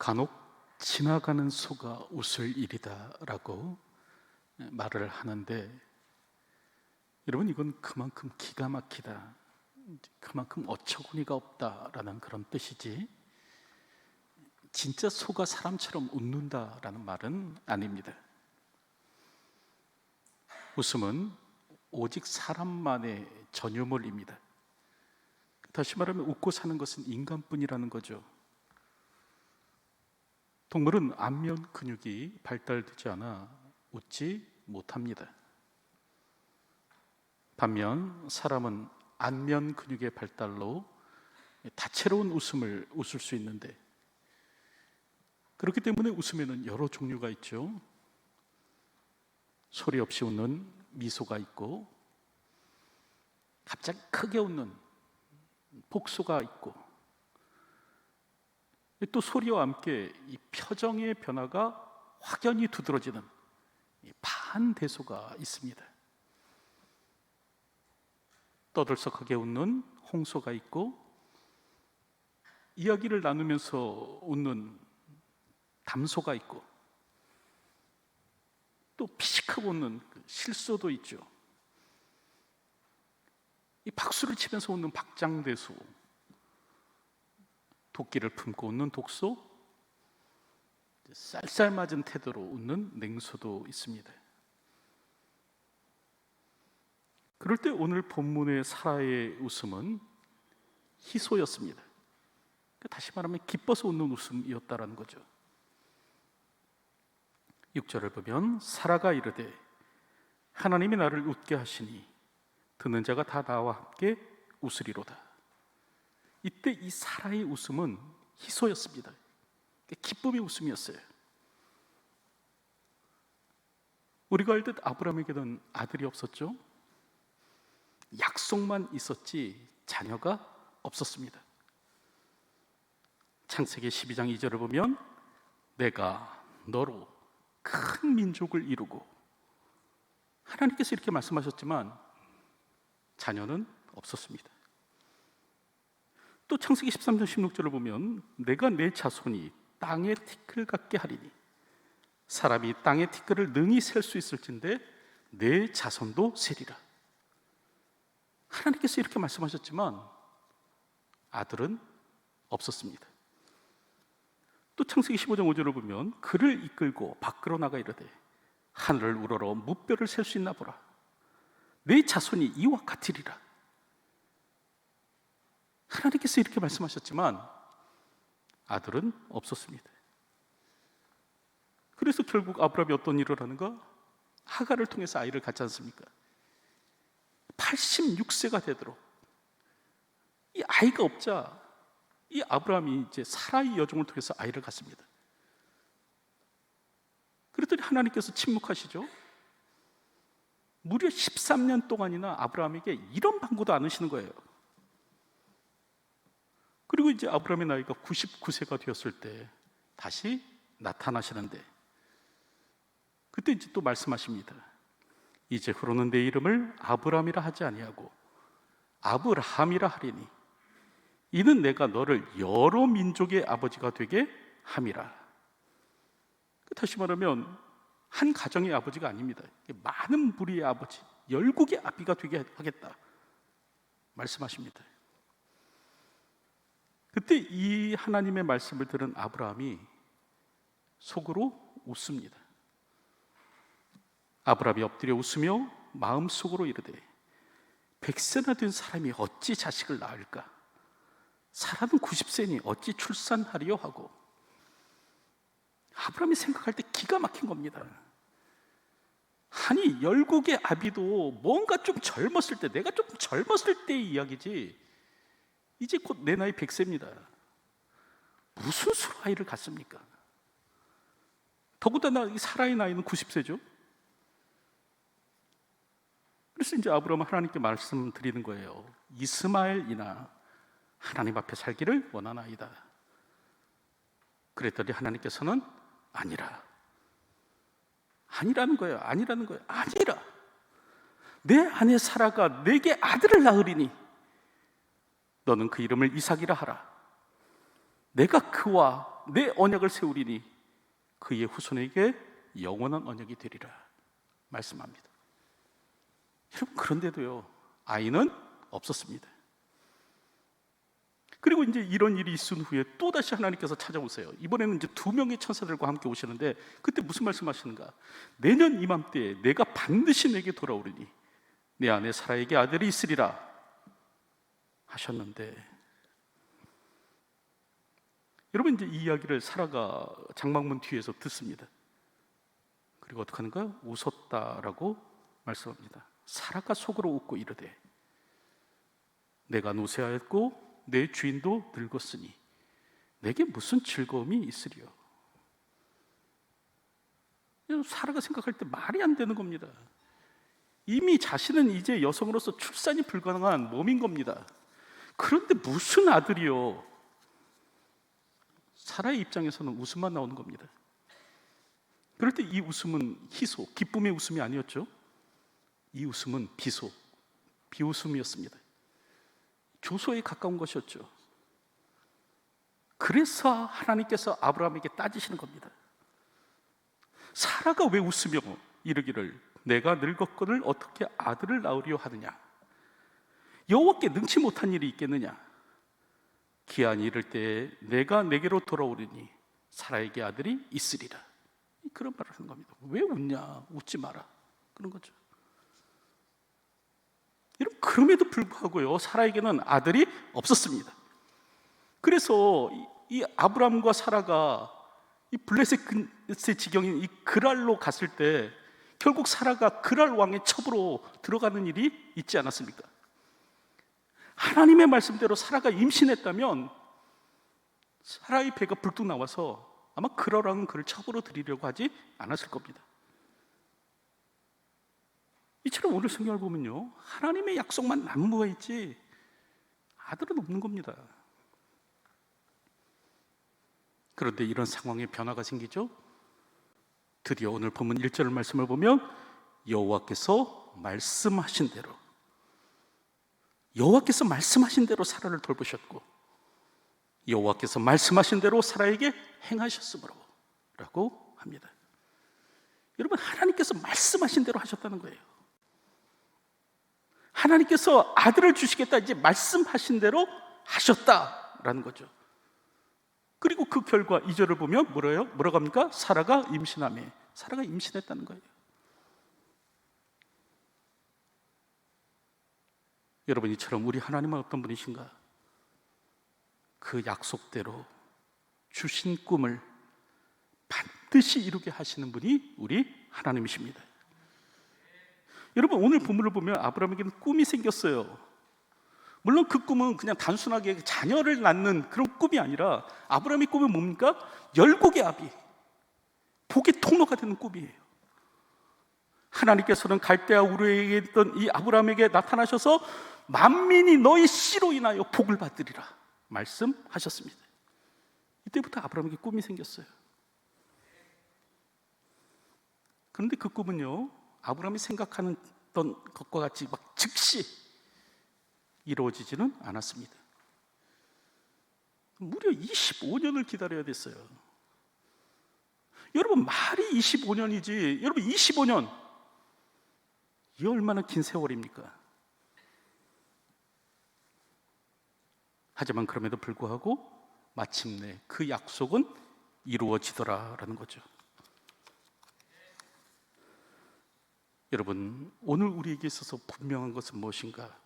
간혹 지나가는 소가 웃을 일이다라고 말을 하는데, 여러분, 이건 그만큼 기가 막히다, 그만큼 어처구니가 없다라는 그런 뜻이지, 진짜 소가 사람처럼 웃는다라는 말은 아닙니다. 웃음은 오직 사람만의 전유물입니다. 다시 말하면 웃고 사는 것은 인간뿐이라는 거죠. 동물은 안면 근육이 발달되지 않아 웃지 못합니다. 반면 사람은 안면 근육의 발달로 다채로운 웃음을 웃을 수 있는데, 그렇기 때문에 웃음에는 여러 종류가 있죠. 소리 없이 웃는 미소가 있고, 갑자기 크게 웃는 복소가 있고, 또 소리와 함께 이 표정의 변화가 확연히 두드러지는 반대소가 있습니다. 떠들썩하게 웃는 홍소가 있고, 이야기를 나누면서 웃는 담소가 있고, 또 피시크고 웃는 실소도 있죠. 이 박수를 치면서 웃는 박장대소, 도끼를 품고 웃는 독소, 쌀쌀맞은 태도로 웃는 냉소도 있습니다. 그럴 때 오늘 본문의 사라의 웃음은 희소였습니다. 다시 말하면 기뻐서 웃는 웃음이었다라는 거죠. 6절을 보면 사라가 이르되 하나님이 나를 웃게 하시니 듣는 자가 다 나와 함께 웃으리로다. 이때 이 사라의 웃음은 희소였습니다. 기쁨의 웃음이었어요. 우리가 알듯 아브라함에게는 아들이 없었죠. 약속만 있었지 자녀가 없었습니다. 창세기 12장 2절을 보면 내가 너로 큰 민족을 이루고, 하나님께서 이렇게 말씀하셨지만 자녀는 없었습니다. 또 창세기 13장 16절을 보면 내가 내 자손이 땅의 티끌 같게 하리니, 사람이 땅의 티끌을 능히 셀 수 있을진데 내 자손도 세리라. 하나님께서 이렇게 말씀하셨지만 아들은 없었습니다. 또 창세기 15장 5절을 보면 그를 이끌고 밖으로 나가 이르되 하늘을 우러러 무뼈를 셀 수 있나 보라. 내 자손이 이와 같으리라. 하나님께서 이렇게 말씀하셨지만 아들은 없었습니다. 그래서 결국 아브라함이 어떤 일을 하는가? 하갈을 통해서 아이를 갖지 않습니까? 86세가 되도록 이 아이가 없자 이 아브라함이 이제 사라의 여종을 통해서 아이를 갖습니다. 그랬더니 하나님께서 침묵하시죠. 무려 13년 동안이나 아브라함에게 이런 방구도 안 하시는 거예요. 그리고 이제 아브라함의 나이가 99세가 되었을 때 다시 나타나시는데, 그때 이제 또 말씀하십니다. 이제후로는 내 이름을 아브라함이라 하지 아니하고 아브라함이라 하리니 이는 내가 너를 여러 민족의 아버지가 되게 함이라. 다시 말하면 한 가정의 아버지가 아닙니다. 많은 무리의 아버지, 열국의 아비가 되게 하겠다 말씀하십니다. 그때 이 하나님의 말씀을 들은 아브라함이 속으로 웃습니다. 아브라함이 엎드려 웃으며 마음속으로 이르되 100세나 된 사람이 어찌 자식을 낳을까? 사람은 90세니 어찌 출산하리요 하고, 아브라함이 생각할 때 기가 막힌 겁니다. 아니, 열국의 아비도 뭔가 좀 젊었을 때, 내가 좀 젊었을 때의 이야기지, 이제 곧 내 나이 100세입니다. 무슨 수로 아이를 갖습니까? 더군다나 이 사라의 나이는 90세죠. 그래서 이제 아브라함은 하나님께 말씀드리는 거예요. 이스마엘이나 하나님 앞에 살기를 원하나이다. 그랬더니 하나님께서는 아니라는 거예요. 아니라 내 아내 사라가 내게 아들을 낳으리니 너는 그 이름을 이삭이라 하라. 내가 그와 내 언약을 세우리니 그의 후손에게 영원한 언약이 되리라 말씀합니다. 여러분, 그런데도요, 아이는 없었습니다. 그리고 이제 이런 일이 있은 후에 또다시 하나님께서 찾아오세요. 이번에는 이제 2명의 천사들과 함께 오시는데, 그때 무슨 말씀하시는가? 내년 이맘때에 내가 반드시 내게 돌아오리니 내 안에 사라에게 아들이 있으리라 하셨는데, 여러분, 이제 이 이야기를 사라가 장막문 뒤에서 듣습니다. 그리고 어떻게 하는가? 웃었다라고 말씀합니다. 사라가 속으로 웃고 이르되 내가 노쇠하였고 내 주인도 늙었으니 내게 무슨 즐거움이 있으리요. 사라가 생각할 때 말이 안 되는 겁니다. 이미 자신은 이제 여성으로서 출산이 불가능한 몸인 겁니다. 그런데 무슨 아들이요? 사라의 입장에서는 웃음만 나오는 겁니다. 그럴 때 이 웃음은 희소, 기쁨의 웃음이 아니었죠. 이 웃음은 비소, 비웃음이었습니다. 교소에 가까운 것이었죠. 그래서 하나님께서 아브라함에게 따지시는 겁니다. 사라가 왜 웃으며 이르기를 내가 늙었거늘 어떻게 아들을 낳으려 하느냐? 여호와께 능치 못한 일이 있겠느냐? 기한이 이를 때에 내가 내게로 돌아오리니 사라에게 아들이 있으리라. 그런 말을 하는 겁니다. 왜 웃냐? 웃지 마라. 그런 거죠. 여러분, 그럼에도 불구하고요, 사라에게는 아들이 없었습니다. 그래서 이 아브람과 사라가 이 블레셋의 지경인 이 그랄로 갔을 때 결국 사라가 그랄 왕의 첩으로 들어가는 일이 있지 않았습니까? 하나님의 말씀대로 사라가 임신했다면 사라의 배가 불뚝 나와서 아마 그랄 왕은 그를 첩으로 들이려고 하지 않았을 겁니다. 이처럼 오늘 성경을 보면요, 하나님의 약속만 난무가 있지 아들은 없는 겁니다. 그런데 이런 상황에 변화가 생기죠. 드디어 오늘 본문 1절 말씀을 보면 여호와께서 말씀하신 대로 사라를 돌보셨고 여호와께서 말씀하신 대로 사라에게 행하셨으므로 라고 합니다. 여러분, 하나님께서 말씀하신 대로 하셨다는 거예요. 하나님께서 아들을 주시겠다 이제 말씀하신 대로 하셨다라는 거죠. 그리고 그 결과 2절을 보면 뭐라고 합니까? 사라가 임신하며, 사라가 임신했다는 거예요. 여러분, 이처럼 우리 하나님은 어떤 분이신가? 그 약속대로 주신 꿈을 반드시 이루게 하시는 분이 우리 하나님이십니다. 여러분, 오늘 본문을 보면 아브라함에게는 꿈이 생겼어요. 물론 그 꿈은 그냥 단순하게 자녀를 낳는 그런 꿈이 아니라 아브라함의 꿈은 뭡니까? 열국의 아비, 복의 통로가 되는 꿈이에요. 하나님께서는 갈대아 우르에 있던 이 아브라함에게 나타나셔서 만민이 너희 씨로 인하여 복을 받으리라 말씀하셨습니다. 이때부터 아브라함에게 꿈이 생겼어요. 그런데 그 꿈은요, 아브라함이 생각하는 것과 같이 막 즉시 이루어지지는 않았습니다. 무려 25년을 기다려야 됐어요. 여러분, 말이 25년이지 여러분 25년, 이 얼마나 긴 세월입니까? 하지만 그럼에도 불구하고 마침내 그 약속은 이루어지더라라는 거죠. 여러분, 오늘 우리에게 있어서 분명한 것은 무엇인가?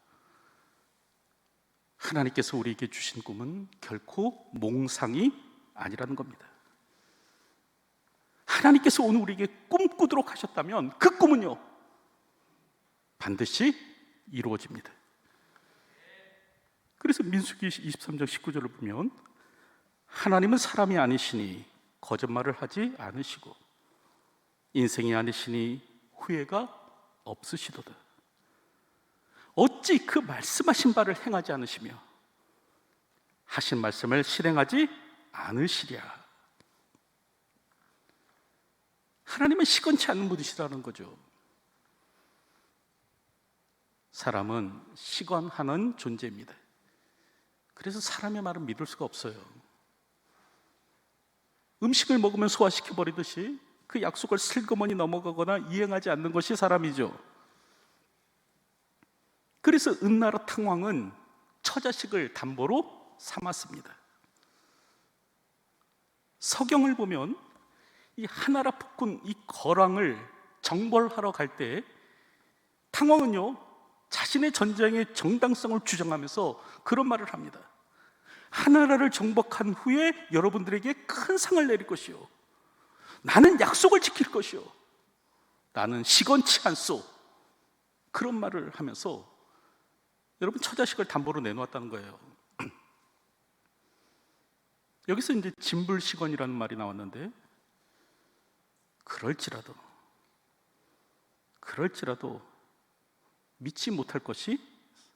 하나님께서 우리에게 주신 꿈은 결코 몽상이 아니라는 겁니다. 하나님께서 오늘 우리에게 꿈꾸도록 하셨다면 그 꿈은요, 반드시 이루어집니다. 그래서 민수기 23장 19절을 보면 하나님은 사람이 아니시니 거짓말을 하지 않으시고 인생이 아니시니 후회가 없으시도다. 어찌 그 말씀하신 바를 행하지 않으시며 하신 말씀을 실행하지 않으시랴. 하나님은 시건치 않는 분이시라는 거죠. 사람은 시건하는 존재입니다. 그래서 사람의 말은 믿을 수가 없어요. 음식을 먹으면 소화시켜버리듯이 그 약속을 슬그머니 넘어가거나 이행하지 않는 것이 사람이죠. 그래서 은나라 탕왕은 처자식을 담보로 삼았습니다. 서경을 보면 이 하나라 폭군 이 거랑을 정벌하러 갈 때 탕왕은요, 자신의 전쟁의 정당성을 주장하면서 그런 말을 합니다. 하나라를 정복한 후에 여러분들에게 큰 상을 내릴 것이요, 나는 약속을 지킬 것이요, 나는 시건치 않소. 그런 말을 하면서 여러분 처자식을 담보로 내놓았다는 거예요. 여기서 이제 진불시건이라는 말이 나왔는데, 그럴지라도 믿지 못할 것이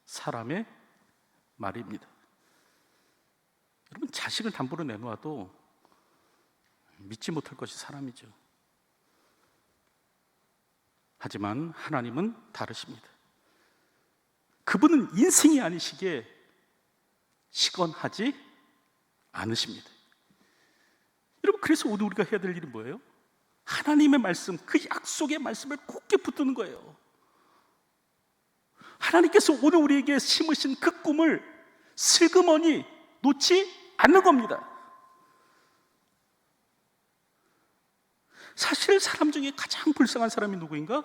사람의 말입니다. 여러분, 자식을 담보로 내놓아도 믿지 못할 것이 사람이죠. 하지만 하나님은 다르십니다. 그분은 인생이 아니시기에 시건하지 않으십니다. 여러분, 그래서 오늘 우리가 해야 될 일은 뭐예요? 하나님의 말씀, 그 약속의 말씀을 굳게 붙드는 거예요. 하나님께서 오늘 우리에게 심으신 그 꿈을 슬그머니 놓지 않는 겁니다. 사실 사람 중에 가장 불쌍한 사람이 누구인가?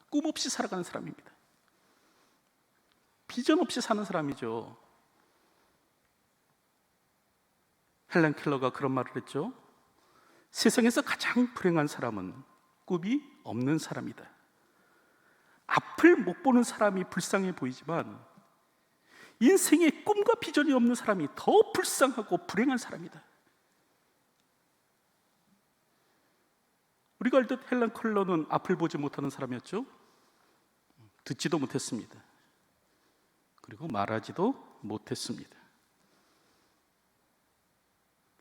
꿈 없이 살아가는 사람입니다. 비전 없이 사는 사람이죠. 헬렌 켈러가 그런 말을 했죠. 세상에서 가장 불행한 사람은 꿈이 없는 사람이다. 앞을 못 보는 사람이 불쌍해 보이지만 인생에 꿈과 비전이 없는 사람이 더 불쌍하고 불행한 사람이다. 우리가 알듯 헬렌 켈러는 앞을 보지 못하는 사람이었죠. 듣지도 못했습니다. 그리고 말하지도 못했습니다.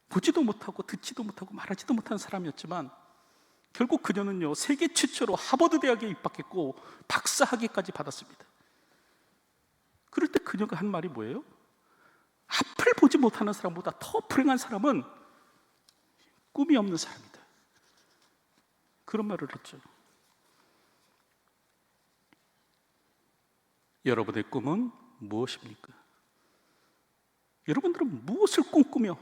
보지도 못하고 듣지도 못하고 말하지도 못하는 사람이었지만 결국 그녀는요, 세계 최초로 하버드 대학에 입학했고 박사학위까지 받았습니다. 그럴 때 그녀가 한 말이 뭐예요? 앞을 보지 못하는 사람보다 더 불행한 사람은 꿈이 없는 사람이다. 그런 말을 했죠. 여러분의 꿈은 무엇입니까? 여러분들은 무엇을 꿈꾸며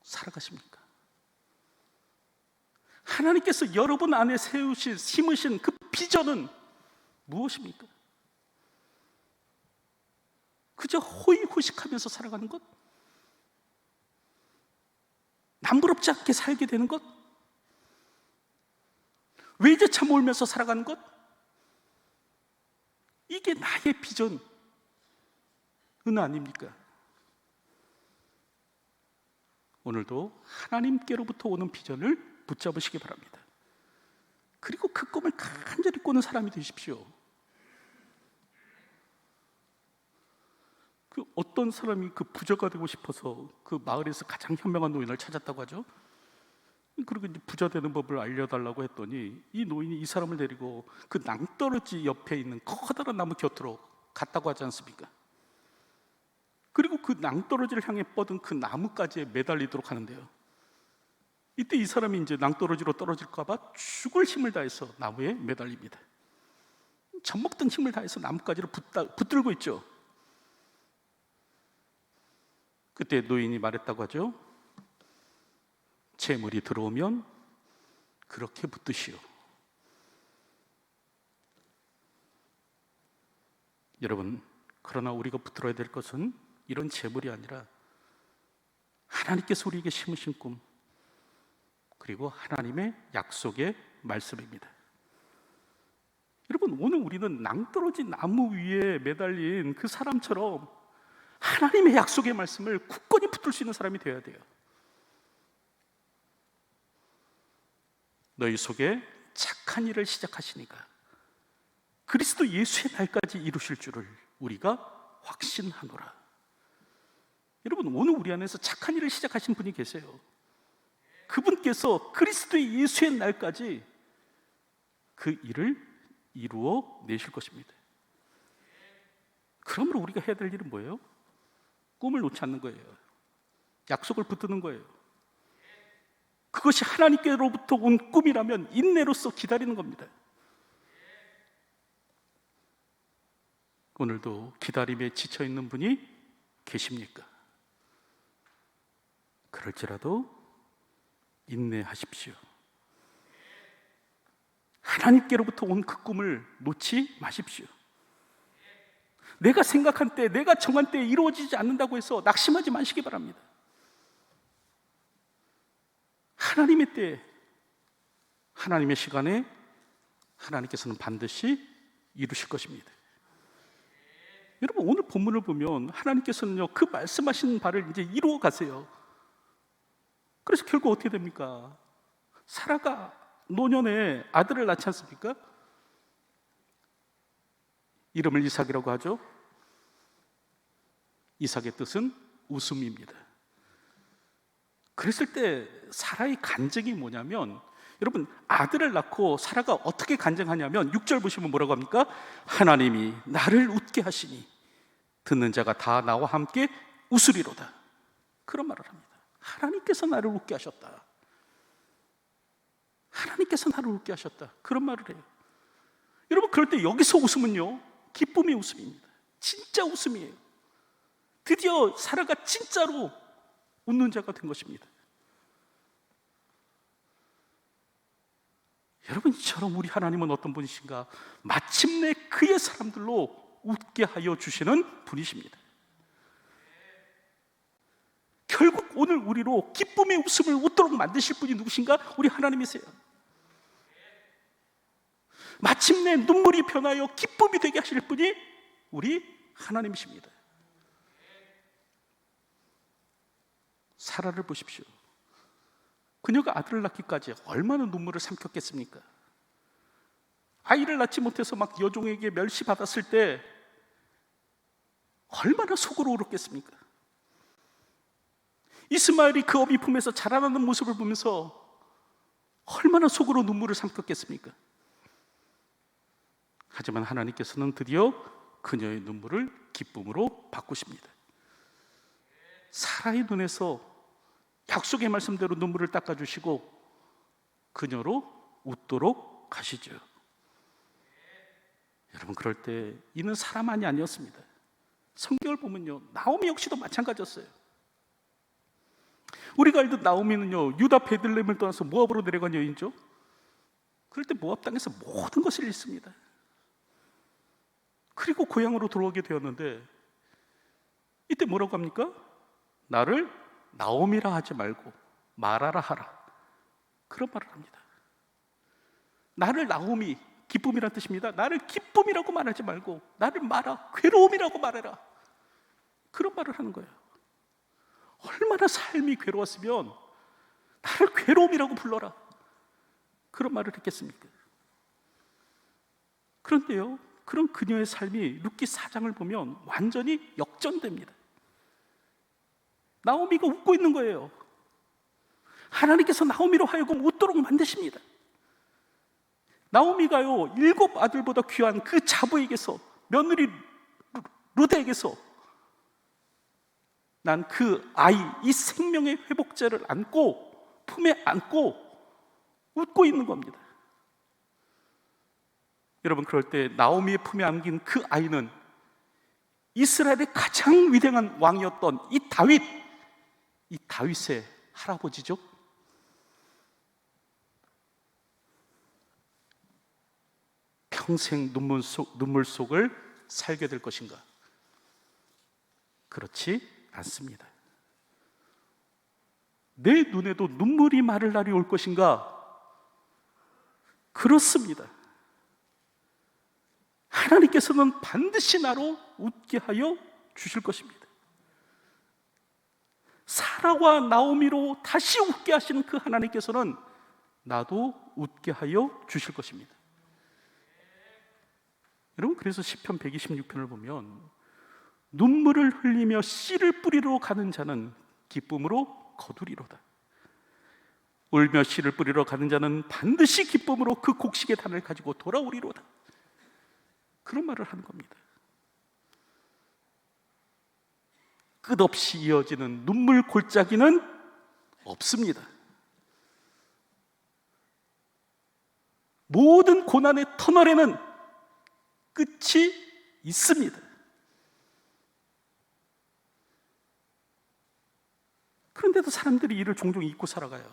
살아가십니까? 하나님께서 여러분 안에 심으신 그 비전은 무엇입니까? 그저 호의호식하면서 살아가는 것? 남부럽지 않게 살게 되는 것? 외제차 몰면서 살아가는 것? 이게 나의 비전은 아닙니까? 오늘도 하나님께로부터 오는 비전을 붙잡으시기 바랍니다. 그리고 그 꿈을 간절히 꾸는 사람이 되십시오. 그 어떤 사람이 그 부자가 되고 싶어서 그 마을에서 가장 현명한 노인을 찾았다고 하죠. 그리고 이제 부자 되는 법을 알려달라고 했더니 이 노인이 이 사람을 데리고 그 낭떠러지 옆에 있는 커다란 나무 곁으로 갔다고 하지 않습니까? 그리고 그 낭떠러지를 향해 뻗은 그 나무까지에 매달리도록 하는데요. 이때 이 사람이 이제 낭떠러지로 떨어질까 봐 죽을 힘을 다해서 나무에 매달립니다. 젖먹던 힘을 다해서 나뭇가지를 붙들고 있죠. 그때 노인이 말했다고 하죠. 재물이 들어오면 그렇게 붙드시오. 여러분, 그러나 우리가 붙들어야 될 것은 이런 재물이 아니라 하나님께서 우리에게 심으신 꿈, 그리고 하나님의 약속의 말씀입니다. 여러분, 오늘 우리는 낭떠러진 나무 위에 매달린 그 사람처럼 하나님의 약속의 말씀을 굳건히 붙들 수 있는 사람이 되어야 돼요. 너희 속에 착한 일을 시작하시니까 그리스도 예수의 날까지 이루실 줄을 우리가 확신하노라. 여러분, 오늘 우리 안에서 착한 일을 시작하신 분이 계세요. 그분께서 그리스도의 예수의 날까지 그 일을 이루어 내실 것입니다. 그러므로 우리가 해야 될 일은 뭐예요? 꿈을 놓지 않는 거예요. 약속을 붙드는 거예요. 그것이 하나님께로부터 온 꿈이라면 인내로서 기다리는 겁니다. 오늘도 기다림에 지쳐 있는 분이 계십니까? 그럴지라도 인내하십시오. 하나님께로부터 온 그 꿈을 놓지 마십시오. 내가 생각한 때, 내가 정한 때에 이루어지지 않는다고 해서 낙심하지 마시기 바랍니다. 하나님의 때에, 하나님의 시간에 하나님께서는 반드시 이루실 것입니다. 여러분, 오늘 본문을 보면 하나님께서는요, 그 말씀하신 바를 이제 이루어 가세요. 그래서 결국 어떻게 됩니까? 사라가 노년에 아들을 낳지 않습니까? 이름을 이삭이라고 하죠. 이삭의 뜻은 웃음입니다. 그랬을 때 사라의 간증이 뭐냐면, 여러분, 아들을 낳고 사라가 어떻게 간증하냐면 6절 보시면 뭐라고 합니까? 하나님이 나를 웃게 하시니 듣는 자가 다 나와 함께 웃으리로다. 그런 말을 합니다. 하나님께서 나를 웃게 하셨다. 하나님께서 나를 웃게 하셨다. 그런 말을 해요. 여러분, 그럴 때 여기서 웃음은요, 기쁨의 웃음입니다. 진짜 웃음이에요. 드디어 사라가 진짜로 웃는 자가 된 것입니다. 여러분, 이처럼 우리 하나님은 어떤 분이신가? 마침내 그의 사람들로 웃게 하여 주시는 분이십니다. 결국 오늘 우리로 기쁨의 웃음을 웃도록 만드실 분이 누구신가? 우리 하나님이세요. 마침내 눈물이 변하여 기쁨이 되게 하실 분이 우리 하나님이십니다. 사라를 보십시오. 그녀가 아들을 낳기까지 얼마나 눈물을 삼켰겠습니까? 아이를 낳지 못해서 막 여종에게 멸시받았을 때 얼마나 속으로 울었겠습니까? 이스마엘이 그 어미 품에서 자라나는 모습을 보면서 얼마나 속으로 눈물을 삼켰겠습니까? 하지만 하나님께서는 드디어 그녀의 눈물을 기쁨으로 바꾸십니다. 사라의 눈에서 약속의 말씀대로 눈물을 닦아주시고 그녀로 웃도록 하시죠. 여러분, 그럴 때 이는 사라만이 아니었습니다. 성경을 보면요, 나오미 역시도 마찬가지였어요. 우리가 알듯 나오미는요, 유다 베들레헴을 떠나서 모압으로 내려간 여인이죠. 그럴 때 모압 땅에서 모든 것을 잃습니다. 그리고 고향으로 돌아오게 되었는데 이때 뭐라고 합니까? 나를 나오미라 하지 말고 마라라 하라. 그런 말을 합니다. 나를 나오미, 기쁨이란 뜻입니다. 나를 기쁨이라고 말하지 말고 나를 마라, 괴로움이라고 말해라. 그런 말을 하는 거예요. 얼마나 삶이 괴로웠으면 나를 괴로움이라고 불러라. 그런 말을 했겠습니까? 그런데요, 그런 그녀의 삶이 룻기 4장을 보면 완전히 역전됩니다. 나오미가 웃고 있는 거예요. 하나님께서 나오미로 하여금 웃도록 만드십니다. 나오미가요, 7 아들보다 귀한 그 자부에게서, 며느리 룻에게서 난 그 아이, 이 생명의 회복제를 안고 품에 안고 웃고 있는 겁니다. 여러분, 그럴 때 나오미의 품에 안긴 그 아이는 이스라엘의 가장 위대한 왕이었던 이 다윗의 할아버지죠. 평생 눈물 속을 살게 될 것인가? 그렇지 않습니다. 내 눈에도 눈물이 마를 날이 올 것인가? 그렇습니다. 하나님께서는 반드시 나로 웃게 하여 주실 것입니다. 사라와 나오미로 다시 웃게 하시는 그 하나님께서는 나도 웃게 하여 주실 것입니다. 여러분, 그래서 시편 126편을 보면 눈물을 흘리며 씨를 뿌리러 가는 자는 기쁨으로 거두리로다. 울며 씨를 뿌리러 가는 자는 반드시 기쁨으로 그 곡식의 단을 가지고 돌아오리로다. 그런 말을 하는 겁니다. 끝없이 이어지는 눈물 골짜기는 없습니다. 모든 고난의 터널에는 끝이 있습니다. 그런데도 사람들이 이를 종종 잊고 살아가요.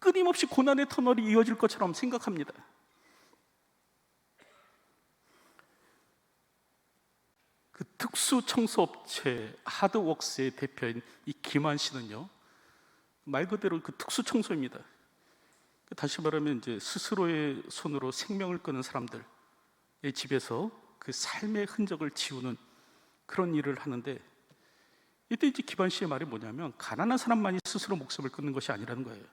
끊임없이 고난의 터널이 이어질 것처럼 생각합니다. 그 특수청소업체 하드웍스의 대표인 이 김환 씨는요, 말 그대로 그 특수청소입니다. 다시 말하면 이제 스스로의 손으로 생명을 끊은 사람들의 집에서 그 삶의 흔적을 지우는 그런 일을 하는데, 이때 이제 김환 씨의 말이 뭐냐면, 가난한 사람만이 스스로 목숨을 끊는 것이 아니라는 거예요.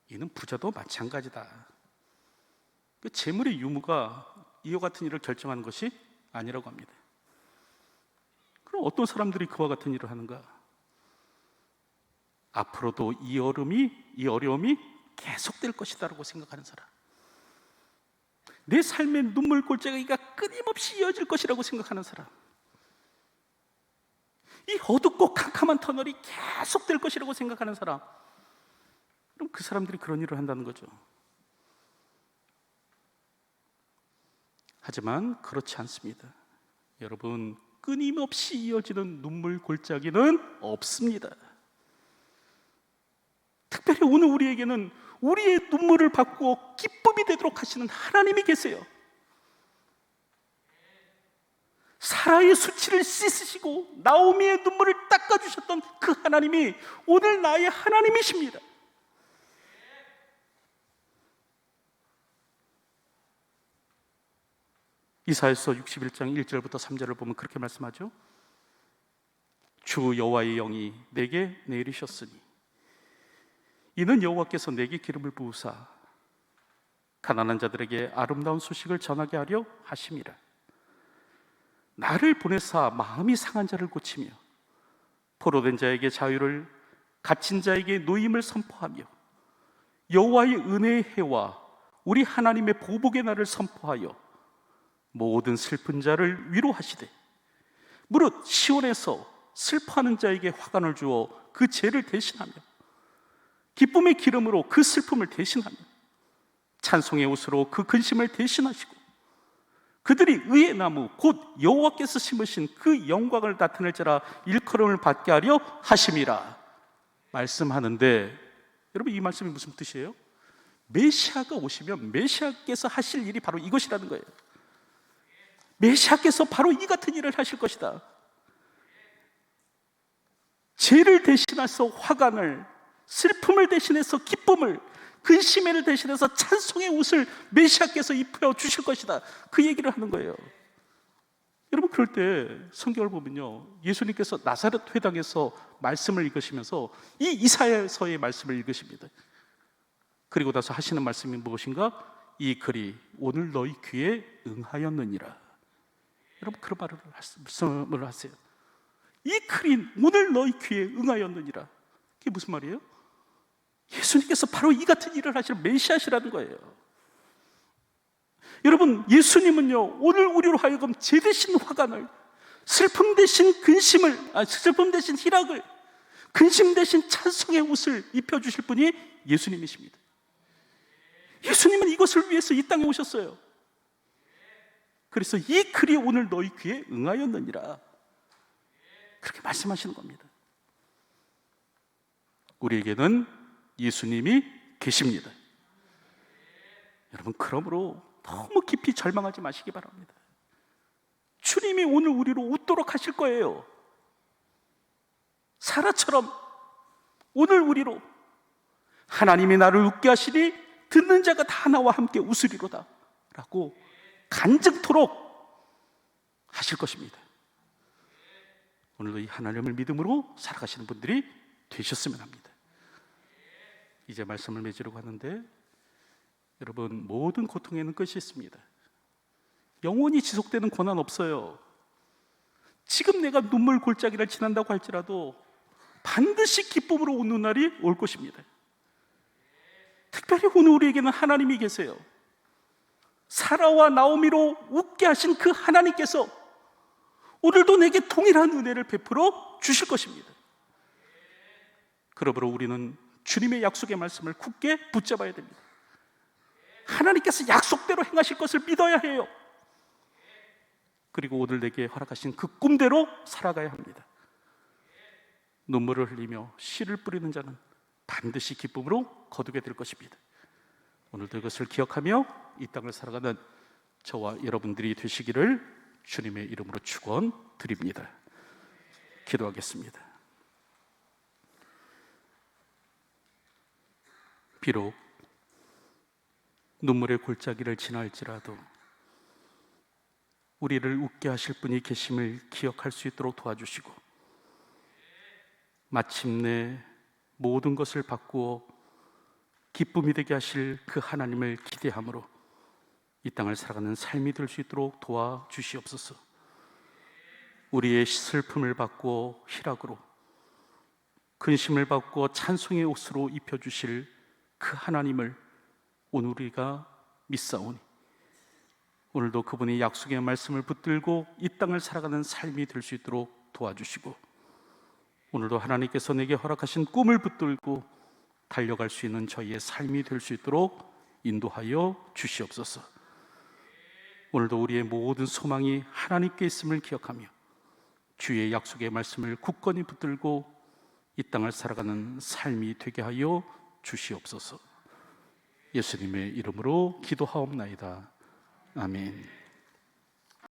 이는 부자도 마찬가지다. 그 재물의 유무가 이와 같은 일을 결정하는 것이 아니라고 합니다. 그럼 어떤 사람들이 그와 같은 일을 하는가? 앞으로도 이 어려움이 계속될 것이다라고 생각하는 사람, 내 삶의 눈물 골짜기가 끊임없이 이어질 것이라고 생각하는 사람, 이 어둡고 캄캄한 터널이 계속될 것이라고 생각하는 사람, 그럼 그 사람들이 그런 일을 한다는 거죠. 하지만 그렇지 않습니다. 여러분, 끊임없이 이어지는 눈물 골짜기는 없습니다. 특별히 오늘 우리에게는 우리의 눈물을 바꾸어 기쁨이 되도록 하시는 하나님이 계세요. 사라의 수치를 씻으시고 나오미의 눈물을 닦아주셨던 그 하나님이 오늘 나의 하나님이십니다. 이사야서 61장 1절부터 3절을 보면 그렇게 말씀하죠. 주 여호와의 영이 내게 내리셨으니 이는 여호와께서 내게 기름을 부으사 가난한 자들에게 아름다운 소식을 전하게 하려 하심이라. 나를 보내사 마음이 상한 자를 고치며 포로된 자에게 자유를, 갇힌 자에게 노임을 선포하며 여호와의 은혜의 해와 우리 하나님의 보복의 날을 선포하여 모든 슬픈 자를 위로하시되 무릇 시온에서 슬퍼하는 자에게 화관을 주어 그 죄를 대신하며 기쁨의 기름으로 그 슬픔을 대신하며 찬송의 옷으로 그 근심을 대신하시고 그들이 의의 나무 곧 여호와께서 심으신 그 영광을 나타낼 자라 일컬음을 받게 하려 하심이라 말씀하는데, 여러분 이 말씀이 무슨 뜻이에요? 메시아가 오시면 메시아께서 하실 일이 바로 이것이라는 거예요. 메시아께서 바로 이 같은 일을 하실 것이다. 죄를 대신해서 화관을, 슬픔을 대신해서 기쁨을, 근심을 대신해서 찬송의 옷을 메시아께서 입혀 주실 것이다. 그 얘기를 하는 거예요. 여러분, 그럴 때 성경을 보면요, 예수님께서 나사렛 회당에서 말씀을 읽으시면서 이 이사야서의 말씀을 읽으십니다. 그리고 나서 하시는 말씀이 무엇인가? 이 글이 오늘 너희 귀에 응하였느니라. 여러분, 그런 말씀을 하세요. 이 글이 오늘 너희 귀에 응하였느니라. 그게 무슨 말이에요? 예수님께서 바로 이 같은 일을 하실 메시아시라는 거예요. 여러분, 예수님은요, 오늘 우리로 하여금 죄 대신 화관을, 슬픔 대신 근심을, 슬픔 대신 희락을, 근심 대신 찬송의 옷을 입혀주실 분이 예수님이십니다. 예수님은 이것을 위해서 이 땅에 오셨어요. 그래서 이 글이 오늘 너희 귀에 응하였느니라, 그렇게 말씀하시는 겁니다. 우리에게는 예수님이 계십니다. 여러분, 그러므로 너무 깊이 절망하지 마시기 바랍니다. 주님이 오늘 우리로 웃도록 하실 거예요. 사라처럼 오늘 우리로 하나님이 나를 웃게 하시니 듣는 자가 다 나와 함께 웃으리로다 라고 간증토록 하실 것입니다. 오늘도 이 하나님을 믿음으로 살아가시는 분들이 되셨으면 합니다. 이제 말씀을 맺으려고 하는데, 여러분, 모든 고통에는 끝이 있습니다. 영원히 지속되는 고난 없어요. 지금 내가 눈물 골짜기를 지난다고 할지라도 반드시 기쁨으로 웃는 날이 올 것입니다. 특별히 오늘 우리에게는 하나님이 계세요. 사라와 나오미로 웃게 하신 그 하나님께서 오늘도 내게 동일한 은혜를 베풀어 주실 것입니다. 그러므로 우리는 주님의 약속의 말씀을 굳게 붙잡아야 됩니다. 하나님께서 약속대로 행하실 것을 믿어야 해요. 그리고 오늘 내게 허락하신 그 꿈대로 살아가야 합니다. 눈물을 흘리며 씨를 뿌리는 자는 반드시 기쁨으로 거두게 될 것입니다. 오늘도 이것을 기억하며 이 땅을 살아가는 저와 여러분들이 되시기를 주님의 이름으로 축원드립니다. 기도하겠습니다. 비록 눈물의 골짜기를 지날지라도 우리를 웃게 하실 분이 계심을 기억할 수 있도록 도와주시고, 마침내 모든 것을 바꾸어 기쁨이 되게 하실 그 하나님을 기대함으로 이 땅을 살아가는 삶이 될 수 있도록 도와주시옵소서. 우리의 슬픔을 바꾸어 희락으로, 근심을 바꾸어 찬송의 옷으로 입혀주실 그 하나님을 오늘 우리가 믿사오니, 오늘도 그분의 약속의 말씀을 붙들고 이 땅을 살아가는 삶이 될 수 있도록 도와주시고, 오늘도 하나님께서 내게 허락하신 꿈을 붙들고 달려갈 수 있는 저희의 삶이 될 수 있도록 인도하여 주시옵소서. 오늘도 우리의 모든 소망이 하나님께 있음을 기억하며 주의 약속의 말씀을 굳건히 붙들고 이 땅을 살아가는 삶이 되게 하여 주시옵소서. 예수님의 이름으로 기도하옵나이다. 아멘.